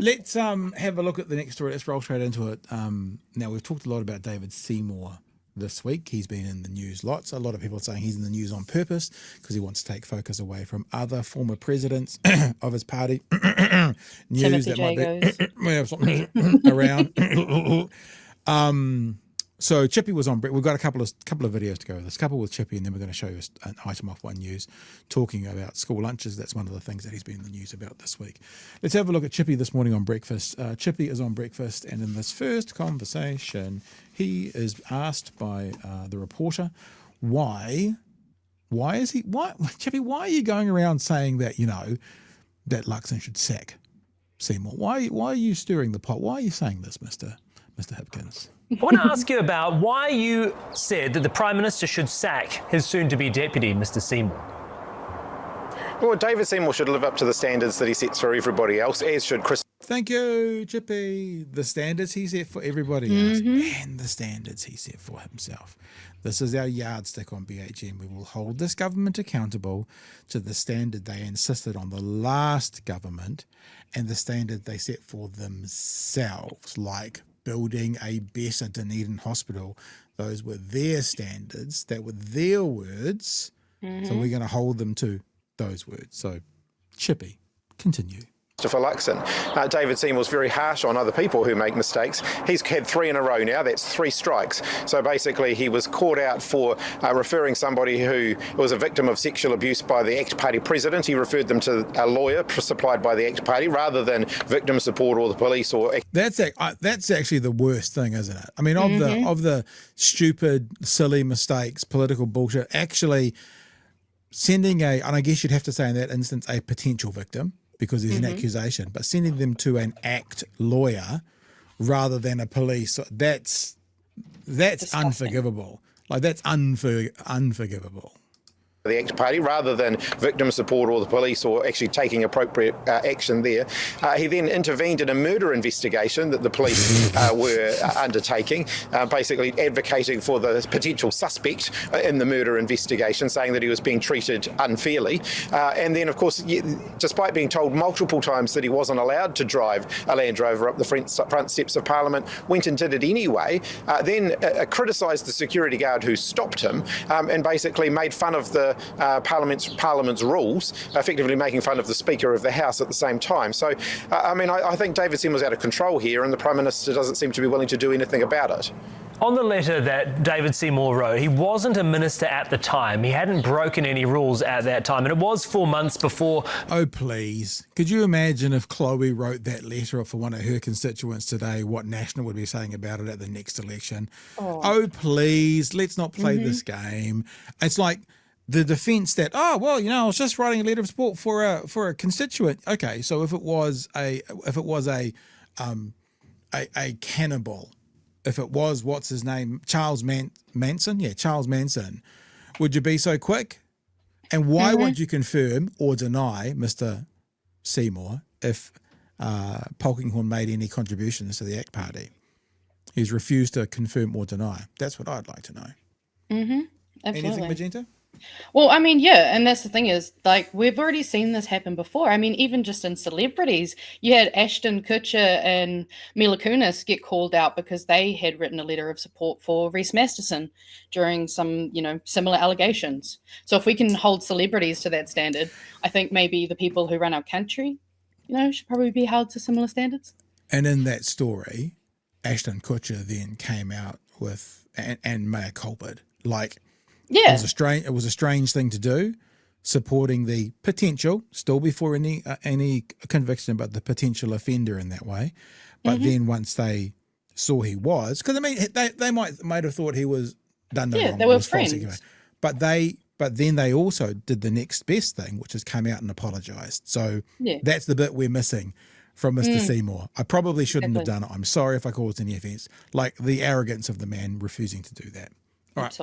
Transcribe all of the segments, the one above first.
Let's have a look at the next story. Let's roll straight into it. Now, we've talked a lot about David Seymour this week. He's been in the news lots. A lot of people are saying he's in the news on purpose because he wants to take focus away from other former presidents of his party. News that might be around. So Chippy was on. We've got a couple of videos to go with this. Couple with Chippy, and then we're going to show you an item off One News talking about school lunches. That's one of the things that he's been in the news about this week. Let's have a look at Chippy this morning on breakfast. Chippy is on breakfast, and in this first conversation, he is asked by the reporter, Chippy, why are you going around saying that that Luxon should sack Seymour? Why are you stirring the pot? Why are you saying this, Mr. Hipkins? I want to ask you about why you said that the Prime Minister should sack his soon-to-be deputy, Mr. Seymour. Well, David Seymour should live up to the standards that he sets for everybody else, as should Chris. Thank you, Chippy. The standards he set for everybody else and the standards he set for himself. This is our yardstick on BHM. We will hold this government accountable to the standard they insisted on the last government and the standard they set for themselves, like building a better Dunedin hospital. Those were their standards. That were their words. So we're going to hold them to those words. So, Chippy, continue. Christopher Luxon. David Seymour's very harsh on other people who make mistakes. He's had 3 in a row now. That's 3 strikes. So basically he was caught out for referring somebody who was a victim of sexual abuse by the ACT Party president. He referred them to a lawyer supplied by the ACT Party rather than victim support or the police. That's actually the worst thing, isn't it? I mean, of the stupid, silly mistakes, political bullshit, actually sending and I guess you'd have to say in that instance, a potential victim, because there's an accusation, but sending them to an ACT lawyer rather than a police, that's unforgivable. Like, that's unforgivable. The ACT Party rather than victim support or the police or actually taking appropriate action there. He then intervened in a murder investigation that the police were undertaking, basically advocating for the potential suspect in the murder investigation, saying that he was being treated unfairly. And then, of course, despite being told multiple times that he wasn't allowed to drive a Land Rover up the front steps of Parliament, went and did it anyway, then criticised the security guard who stopped him and basically made fun of the Parliament's rules, effectively making fun of the Speaker of the House at the same time. So, I think David Seymour's out of control here, and the Prime Minister doesn't seem to be willing to do anything about it. On the letter that David Seymour wrote, he wasn't a minister at the time. He hadn't broken any rules at that time, and it was 4 months before. Oh, please. Could you imagine if Chloe wrote that letter for one of her constituents today, what National would be saying about it at the next election? Oh please, let's not play this game. It's like the defence that, I was just writing a letter of support for a constituent. Okay, so if it was a cannibal, if it was, what's his name, Charles Manson? Yeah, Charles Manson. Would you be so quick? And why won't you confirm or deny, Mr. Seymour, if Polkinghorne made any contributions to the ACT Party? He's refused to confirm or deny. That's what I'd like to know. Absolutely. Anything, Magenta? Well, and that's the thing is, like, we've already seen this happen before. I mean, even just in celebrities, you had Ashton Kutcher and Mila Kunis get called out because they had written a letter of support for Reece Masterson during some, similar allegations. So if we can hold celebrities to that standard, I think maybe the people who run our country, should probably be held to similar standards. And in that story, Ashton Kutcher then came out with and mea culpa, like. Yeah, it was a strange thing to do, supporting the potential, still before any conviction, but the potential offender in that way. But then once they saw he was, because they might have thought he was done no wrong. They were friends. But then they also did the next best thing, which is come out and apologised. So that's the bit we're missing from Mr. Seymour. I probably shouldn't have done it. I'm sorry if I caused any offence. Like the arrogance of the man refusing to do that. All right,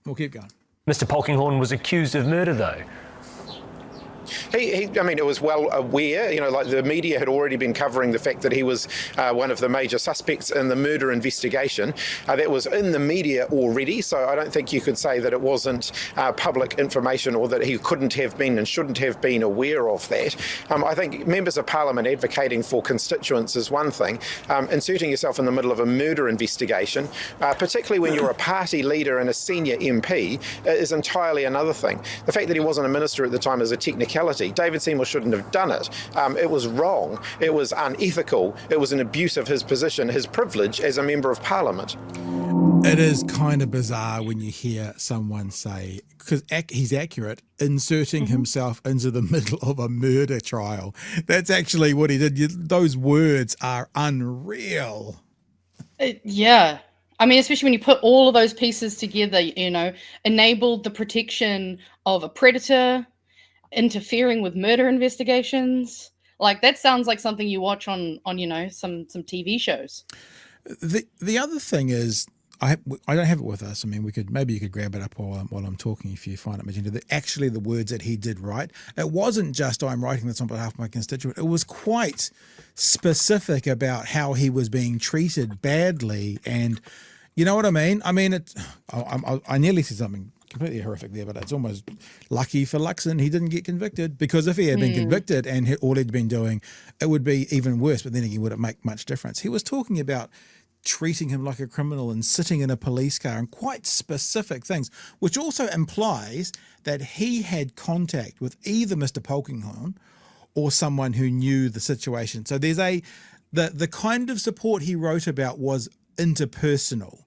we'll keep going. Mr. Polkinghorne was accused of murder, though. I mean, it was well aware, like the media had already been covering the fact that he was one of the major suspects in the murder investigation. That was in the media already, so I don't think you could say that it wasn't public information or that he couldn't have been and shouldn't have been aware of that. I think members of Parliament advocating for constituents is one thing. Inserting yourself in the middle of a murder investigation, particularly when you're a party leader and a senior MP, is entirely another thing. The fact that he wasn't a minister at the time is a technicality. David Seymour shouldn't have done it. It was wrong. It was unethical. It was an abuse of his position, his privilege as a member of Parliament. It is kind of bizarre when you hear someone say, because he's accurate, inserting himself into the middle of a murder trial. That's actually what he did. Those words are unreal. Yeah. I mean, especially when you put all of those pieces together, enabled the protection of a predator, interfering with murder investigations. Like, that sounds like something you watch on some TV shows. The other thing is, I don't have it with us. I mean, maybe you could grab it up while I'm talking if you find it, Magenta. Actually, the words that he did write, it wasn't just I'm writing this on behalf of my constituent. It was quite specific about how he was being treated badly, and you know what I mean. I mean, I nearly said something completely horrific there, but it's almost lucky for Luxon he didn't get convicted, because if he had been convicted and all he'd been doing, it would be even worse. But then again, would it make much difference? He was talking about treating him like a criminal and sitting in a police car and quite specific things, which also implies that he had contact with either Mr. Polkinghorne or someone who knew the situation. So there's the kind of support he wrote about was interpersonal.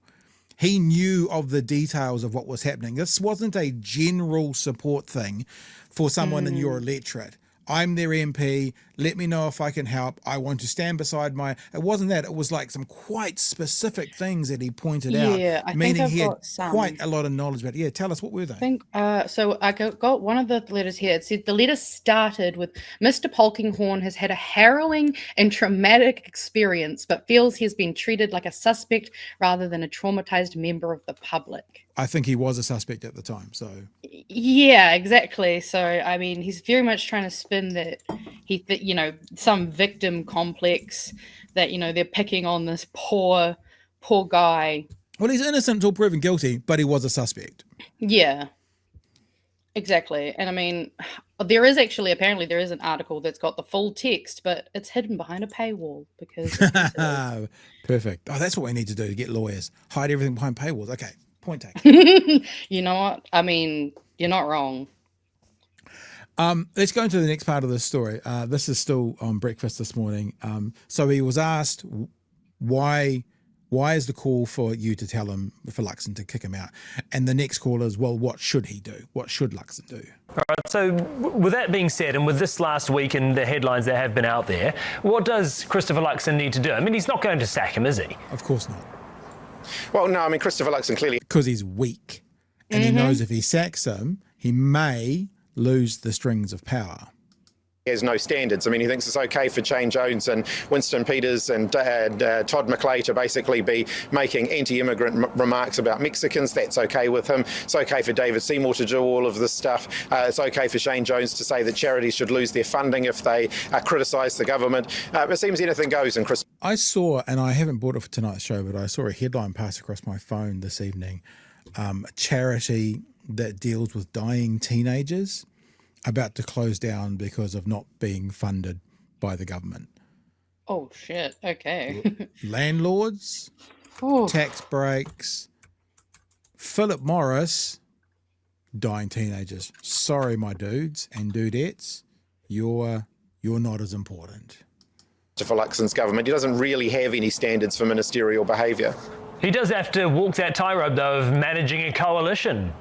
He knew of the details of what was happening. This wasn't a general support thing for someone in your electorate. I'm their MP. Let me know if I can help. I want to stand beside my... It wasn't that. It was like some quite specific things that he pointed out. Yeah, I meaning think I've he had got some. quite a lot of knowledge about it. Yeah, tell us, what were they? I think so. I got one of the letters here. It said the letter started with, Mr. Polkinghorne has had a harrowing and traumatic experience, but feels he's been treated like a suspect rather than a traumatized member of the public. I think he was a suspect at the time, so... Yeah, exactly. So, I mean, he's very much trying to spin that some victim complex, that, they're picking on this poor guy. Well, he's innocent until proven guilty, but he was a suspect. Yeah, exactly. And I mean, apparently there is an article that's got the full text, but it's hidden behind a paywall because... Perfect. Oh, that's what we need to do to get lawyers. Hide everything behind paywalls. Okay. Point taken. You know what? I mean, you're not wrong. Let's go into the next part of this story. This is still on breakfast this morning. So he was asked, why is the call for you to tell him, for Luxon to kick him out? And the next call is, well, what should he do? What should Luxon do? All right, so with that being said, and with this last week and the headlines that have been out there, what does Christopher Luxon need to do? I mean, he's not going to sack him, is he? Of course not. Well, no, I mean, Christopher Luxon clearly... Because he's weak. And he knows if he sacks him, he may lose the strings of power. He has no standards. I mean, he thinks it's okay for Shane Jones and Winston Peters and Todd McClay to basically be making anti-immigrant remarks about Mexicans. That's okay with him. It's okay for David Seymour to do all of this stuff. It's okay for Shane Jones to say that charities should lose their funding if they criticise the government. It seems anything goes in Chris. I saw, and I haven't bought it for tonight's show, but I saw a headline pass across my phone this evening, a charity that deals with dying teenagers about to close down because of not being funded by the government. Oh, shit. Okay. Landlords, tax breaks, Philip Morris, dying teenagers. Sorry, my dudes and dudettes, you're not as important. For Luxon's government, he doesn't really have any standards for ministerial behaviour. He does have to walk that tightrope, though, of managing a coalition.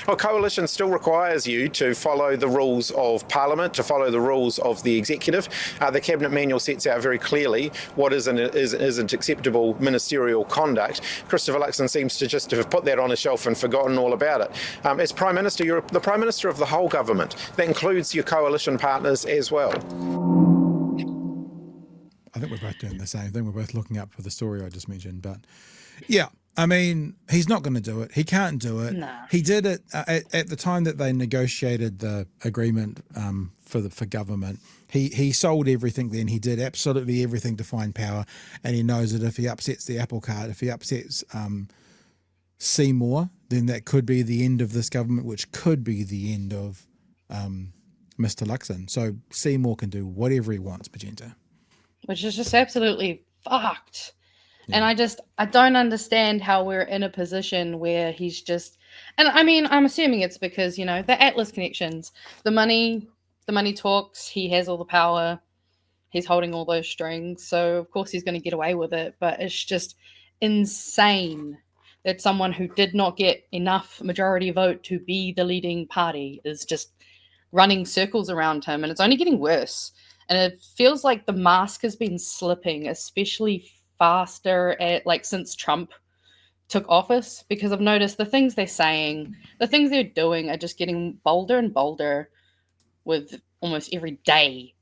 Well, coalition still requires you to follow the rules of Parliament, to follow the rules of the executive. The Cabinet Manual sets out very clearly what isn't acceptable ministerial conduct. Christopher Luxon seems to just have put that on a shelf and forgotten all about it. As Prime Minister, you're the Prime Minister of the whole government. That includes your coalition partners as well. I think we're both doing the same thing. We're both looking up for the story I just mentioned. But yeah, I mean, he's not going to do it. He can't do it. Nah. He did it at the time that they negotiated the agreement for government. He sold everything then. He did absolutely everything to find power, and he knows that if he upsets the apple cart, if he upsets Seymour, then that could be the end of this government, which could be the end of Mr. Luxon. So Seymour can do whatever he wants, Magenta. Which is just absolutely fucked. And I don't understand how we're in a position where he's just, and I mean, I'm assuming it's because, the Atlas connections, the money talks, he has all the power, he's holding all those strings. So of course he's going to get away with it, but it's just insane that someone who did not get enough majority vote to be the leading party is just running circles around him, and it's only getting worse. And it feels like the mask has been slipping, especially faster since Trump took office, because I've noticed the things they're saying, the things they're doing are just getting bolder and bolder with almost every day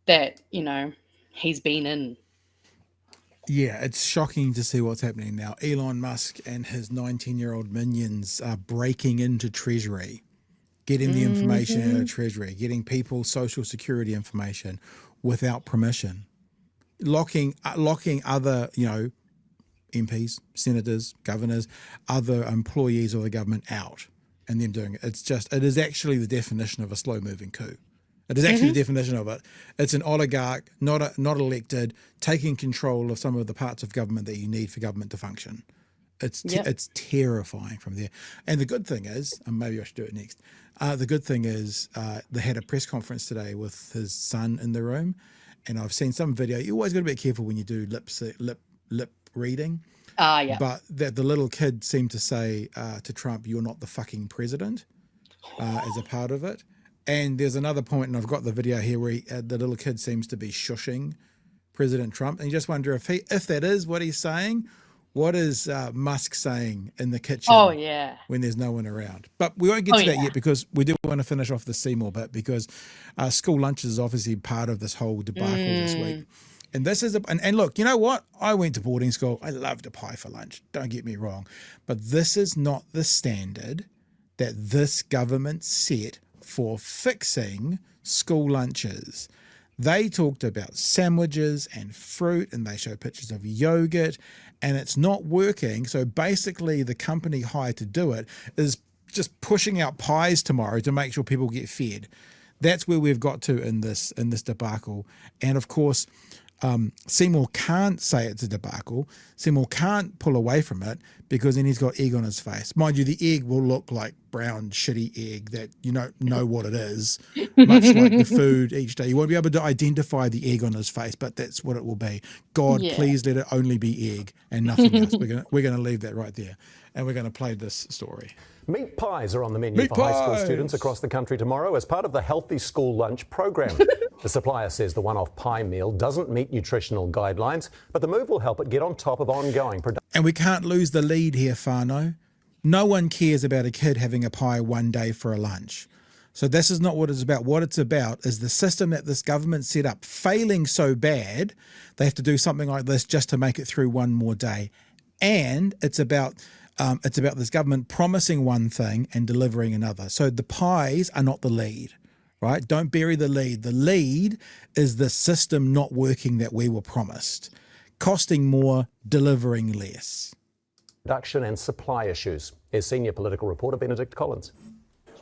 that, he's been in. Yeah, it's shocking to see what's happening now. Elon Musk and his 19-year-old minions are breaking into Treasury, getting the information out of Treasury, getting people's social security information without permission, locking other, MPs, senators, governors, other employees of the government out, and them doing it. It is actually the definition of a slow-moving coup. It is actually the definition of it. It's an oligarch, not elected, taking control of some of the parts of government that you need for government to function. It's terrifying from there. And the good thing is, and maybe I should do it next. The good thing is, they had a press conference today with his son in the room, and I've seen some video. You always got to be careful when you do lip reading. Yeah. But that the little kid seemed to say to Trump, "You're not the fucking president," as a part of it. And there's another point, and I've got the video here where the little kid seems to be shushing President Trump, and you just wonder if that is what he's saying. What is Musk saying in the kitchen? Oh, yeah. When there's no one around. But we won't get to that yet, because we do want to finish off the Seymour bit, because school lunches is obviously part of this whole debacle this week. And this is and look, you know what? I went to boarding school. I loved a pie for lunch. Don't get me wrong. But this is not the standard that this government set for fixing school lunches. They talked about sandwiches and fruit, and they show pictures of yogurt, and it's not working. So basically the company hired to do it is just pushing out pies tomorrow to make sure people get fed. That's where we've got to in this debacle. And of course, Seymour can't say it's a debacle. Seymour can't pull away from it, because then he's got egg on his face. Mind you, the egg will look like brown, shitty egg that you don't know what it is, much like the food each day. You won't be able to identify the egg on his face, but that's what it will be. God, please let it only be egg and nothing else. We're gonna leave that right there, and we're going to play this story. Meat pies are on the menu for high school students across the country tomorrow as part of the Healthy School Lunch program. The supplier says the one-off pie meal doesn't meet nutritional guidelines, but the move will help it get on top of ongoing production. And we can't lose the lead here, Fano. No one cares about a kid having a pie one day for a lunch. So this is not what it's about. What it's about is the system that this government set up failing so bad, they have to do something like this just to make it through one more day. And it's about this government promising one thing and delivering another. So the pies are not the lead, right? Don't bury the lead. The lead is the system not working that we were promised. Costing more, delivering less. Production and supply issues. Here's senior political reporter Benedict Collins.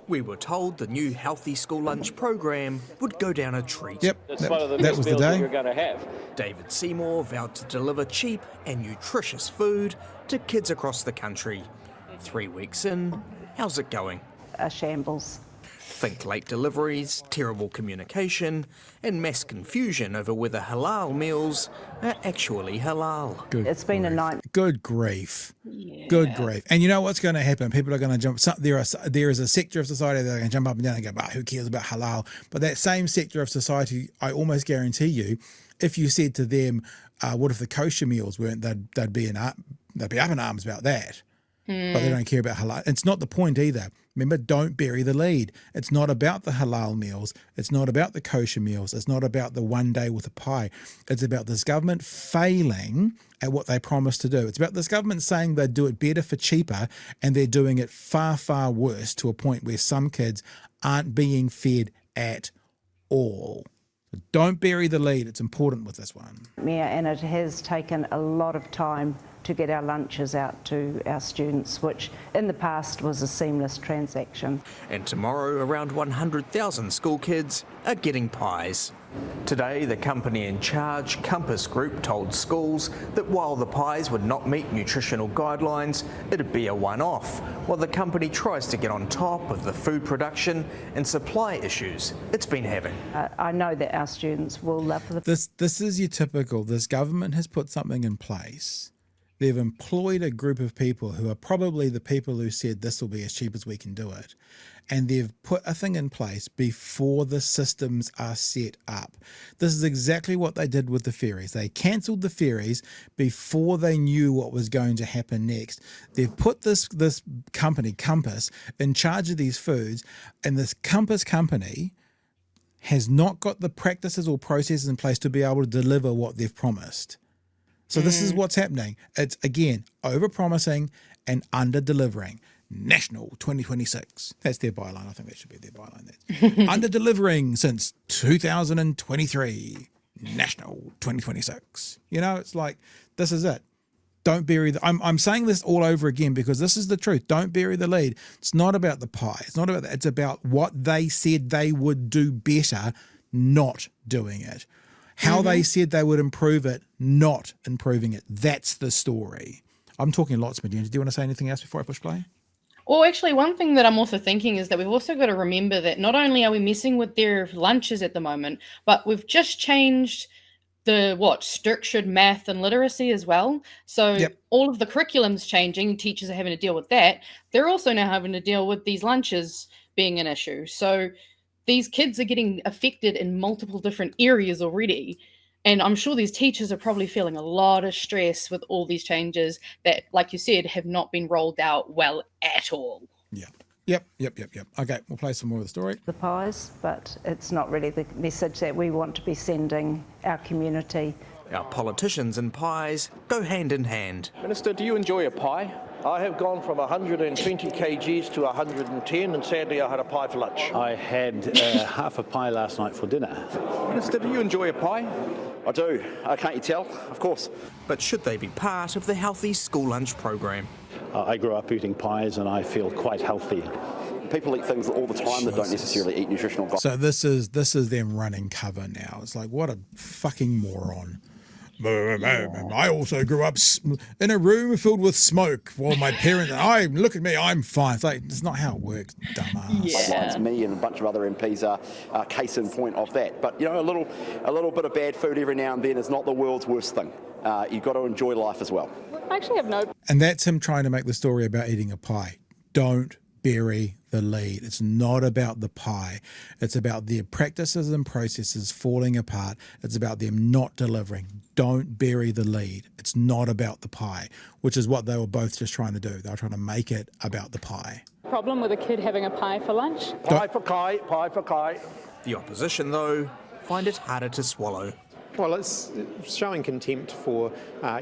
We were told the new Healthy School Lunch program would go down a treat. Yep, that was the day. You're going to have. David Seymour vowed to deliver cheap and nutritious food to kids across the country. 3 weeks in, how's it going? A shambles. Think late deliveries, terrible communication, and mass confusion over whether halal meals are actually halal. It's been a nightmare. Good grief. Yeah. Good grief. And you know what's going to happen? People are going to jump. There is a sector of society that are going to jump up and down and go, who cares about halal? But that same sector of society, I almost guarantee you, if you said to them, what if the kosher meals weren't, they'd be up in arms about that. but they don't care about halal. It's not the point either. Remember, don't bury the lead. It's not about the halal meals. It's not about the kosher meals. It's not about the one day with a pie. It's about this government failing at what they promised to do. It's about this government saying they'd do it better for cheaper, and they're doing it far, far worse, to a point where some kids aren't being fed at all. Don't bury the lead. It's important with this one. Yeah, and it has taken a lot of time to get our lunches out to our students, which in the past was a seamless transaction. And tomorrow, around 100,000 school kids are getting pies. Today, the company in charge, Compass Group, told schools that while the pies would not meet nutritional guidelines, it'd be a one-off, while the company tries to get on top of the food production and supply issues it's been having. I know that our students will love the... This is your typical, this government has put something in place. They've employed a group of people who are probably the people who said this will be as cheap as we can do it. And they've put a thing in place before the systems are set up. This is exactly what they did with the ferries. They cancelled the ferries before they knew what was going to happen next. They've put this company, Compass, in charge of these foods, and this Compass company has not got the practices or processes in place to be able to deliver what they've promised. So this is what's happening. It's, again, over-promising and under-delivering. National 2026. That's their byline. I think that should be their byline. Under-delivering since 2023. National 2026. You know, it's like, this is it. Don't bury the... I'm saying this all over again because this is the truth. Don't bury the lead. It's not about the pie. It's not about that. It's about what they said they would do better, not doing it. How they said they would improve it, not improving it. That's the story. I'm talking lots, Magenta. Do you want to say anything else before I push play? Well, actually, one thing that I'm also thinking is that we've also got to remember that not only are we messing with their lunches at the moment, but we've just changed the structured math and literacy as well. So all of the curriculum's changing. Teachers are having to deal with that. They're also now having to deal with these lunches being an issue. So these kids are getting affected in multiple different areas already. And I'm sure these teachers are probably feeling a lot of stress with all these changes that, like you said, have not been rolled out well at all. Yep. Okay, we'll play some more of the story. The pies, but it's not really the message that we want to be sending our community. Our politicians and pies go hand in hand. Minister, do you enjoy a pie? I have gone from 120 kgs to 110, and sadly I had a pie for lunch. I had half a pie last night for dinner. Minister, do you enjoy a pie? I do. Can't you tell? Of course. But should they be part of the healthy school lunch program? I grew up eating pies and I feel quite healthy. People eat things all the time that don't necessarily eat nutritional. So this is them running cover now. It's like, what a fucking moron. I also grew up in a room filled with smoke while my parents, look at me, I'm fine. It's like, it's not how it works, dumbass. Me and a bunch of other MPs are case in point of that. But, you know, a little bit of bad food every now and then is not the world's worst thing. You've got to enjoy life as well. I actually have no... And that's him trying to make the story about eating a pie. Don't bury the lead. It's not about the pie. It's about their practices and processes falling apart. It's about them not delivering. Don't bury the lead. It's not about the pie, which is what they were both just trying to do. They were trying to make it about the pie. Problem with a kid having a pie for lunch? Pie for Kai. The opposition, though, find it harder to swallow. Well, it's showing contempt for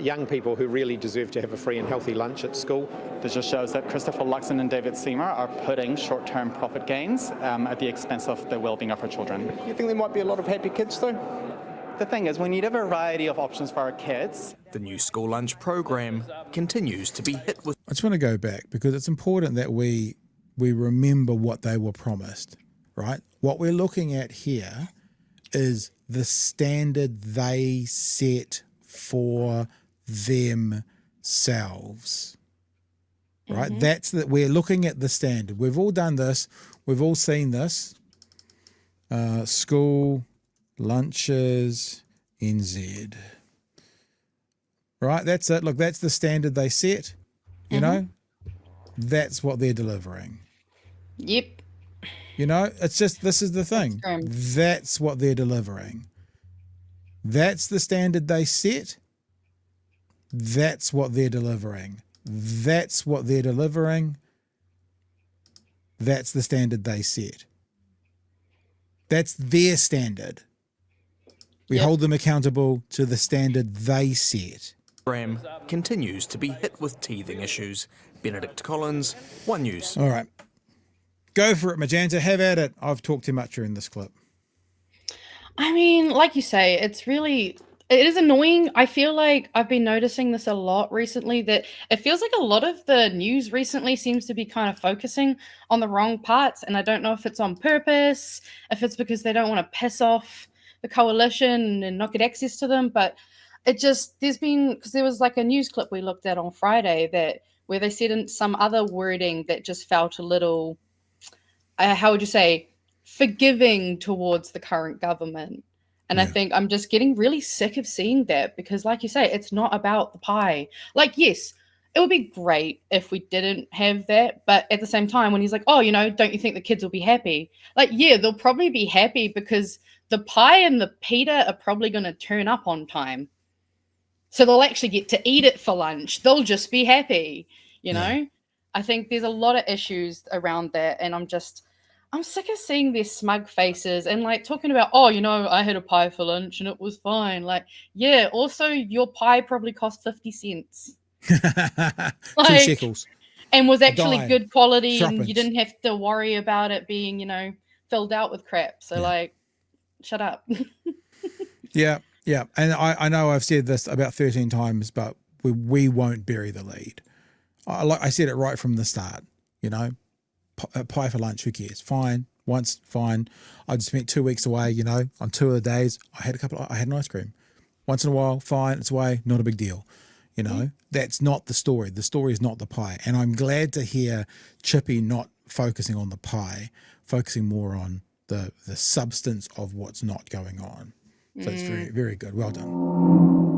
young people who really deserve to have a free and healthy lunch at school. This just shows that Christopher Luxon and David Seymour are putting short-term profit gains at the expense of the well-being of our children. You think there might be a lot of happy kids, though? The thing is, we need a variety of options for our kids. The new school lunch program continues to be hit with... I just want to go back because it's important that we remember what they were promised, right? What we're looking at here is the standard they set for themselves, right? That's that we're looking at the standard. We've all done this. We've all seen this. School lunches NZ, right? That's it. Look, that's the standard they set. You know, that's what they're delivering. Yep. You know, it's just, this is the thing. That's what they're delivering. That's the standard they set. That's what they're delivering. That's what they're delivering. That's the standard they set. That's their standard. We hold them accountable to the standard they set. Program continues to be hit with teething issues. Benedict Collins, One News. All right. Go for it, Magenta. Have at it. I've talked too much during this clip. I mean, like you say, it is annoying. I feel like I've been noticing this a lot recently, that it feels like a lot of the news recently seems to be kind of focusing on the wrong parts. And I don't know if it's on purpose, if it's because they don't want to piss off the coalition and not get access to them. But because there was like a news clip we looked at on Friday where they said in some other wording that just felt a little, how would you say, forgiving towards the current government. And I think I'm just getting really sick of seeing that, because like you say, it's not about the pie. Like, yes, it would be great if we didn't have that. But at the same time, when he's like, oh, don't you think the kids will be happy? Like, yeah, they'll probably be happy because the pie and the pita are probably going to turn up on time. So they'll actually get to eat it for lunch. They'll just be happy, you know? I think there's a lot of issues around that. And I'm sick of seeing their smug faces and like talking about, oh, I had a pie for lunch and it was fine. Like, yeah, also your pie probably cost 50 cents. 2 shekels. And was actually good quality, Threepence. and you didn't have to worry about it being, filled out with crap. So like, shut up. Yeah. And I know I've said this about 13 times, but we won't bury the lead. I said it right from the start, pie for lunch, who cares? Fine. Once, fine. I just spent 2 weeks away, on 2 of the days. I had an ice cream. Once in a while, fine, it's away, not a big deal. That's not the story. The story is not the pie. And I'm glad to hear Chippy not focusing on the pie, focusing more on the substance of what's not going on. So it's very, very good. Well done.